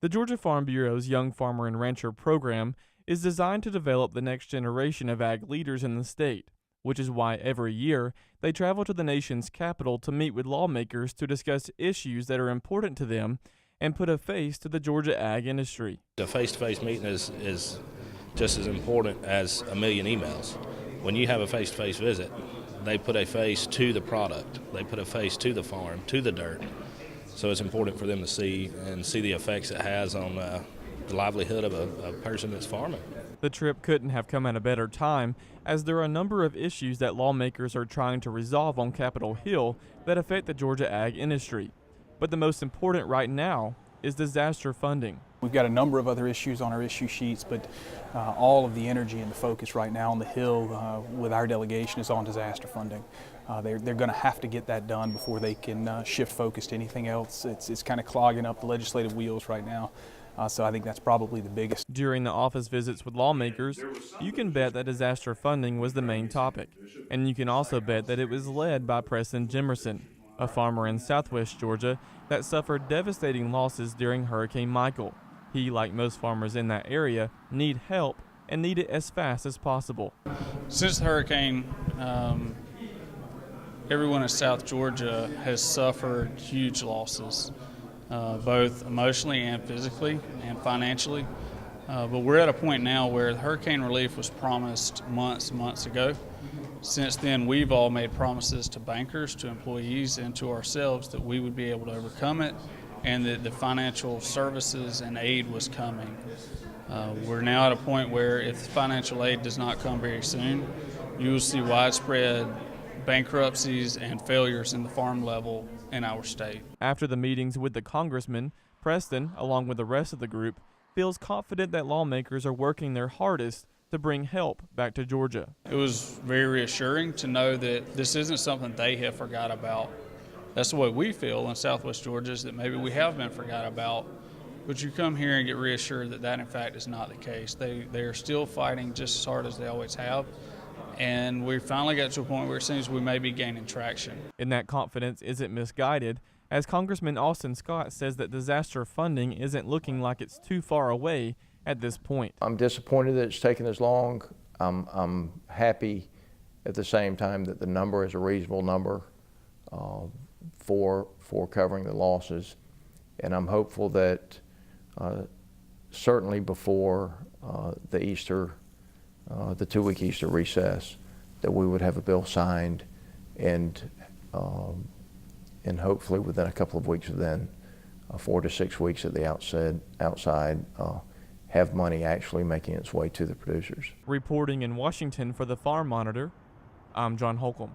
The Georgia Farm Bureau's Young Farmer and Rancher program is designed to develop the next generation of ag leaders in the state, which is why every year they travel to the nation's capital to meet with lawmakers to discuss issues that are important to them and put a face to the Georgia ag industry. The face-to-face meeting is just as important as a million emails. When you have a face-to-face visit, they put a face to the product, they put a face to the farm, to the dirt. So it's important for them to see the effects it has on the livelihood of a person that's farming. The trip couldn't have come at a better time, as there are a number of issues that lawmakers are trying to resolve on Capitol Hill that affect the Georgia ag industry. But the most important right now is disaster funding. We've got a number of other issues on our issue sheets, but all of the energy and the focus right now on the Hill with our delegation is on disaster funding. They're going to have to get that done before they can shift focus to anything else. It's kind of clogging up the legislative wheels right now. So I think that's probably the biggest. During the office visits with lawmakers, you can bet that disaster funding was the main topic. And you can also bet that it was led by Preston Jimerson, a farmer in southwest Georgia that suffered devastating losses during Hurricane Michael. He, like most farmers in that area, need help and need it as fast as possible. Since the hurricane, everyone in South Georgia has suffered huge losses, both emotionally and physically and financially. But we're at a point now where the hurricane relief was promised months ago. Since then, we've all made promises to bankers, to employees, and to ourselves that we would be able to overcome it and that the financial services and aid was coming. We're now at a point where if financial aid does not come very soon, you will see widespread bankruptcies and failures in the farm level in our state. After the meetings with the congressman, Preston, along with the rest of the group, feels confident that lawmakers are working their hardest to bring help back to Georgia. It was very reassuring to know that this isn't something they have forgot about. That's the way we feel in Southwest Georgia, is that maybe we have been forgot about. But you come here and get reassured that that in fact is not the case. They are still fighting just as hard as they always have. And we finally got to a point where it seems we may be gaining traction. And that confidence isn't misguided, as Congressman Austin Scott says that disaster funding isn't looking like it's too far away at this point. I'm disappointed that it's taken this long. I'm happy at the same time that the number is a reasonable number for covering the losses. And I'm hopeful that certainly before the Easter, the 2-week Easter recess, that we would have a bill signed and hopefully within a couple of weeks then, 4 to 6 weeks at the outside, have money actually making its way to the producers. Reporting in Washington for the Farm Monitor, I'm John Holcomb.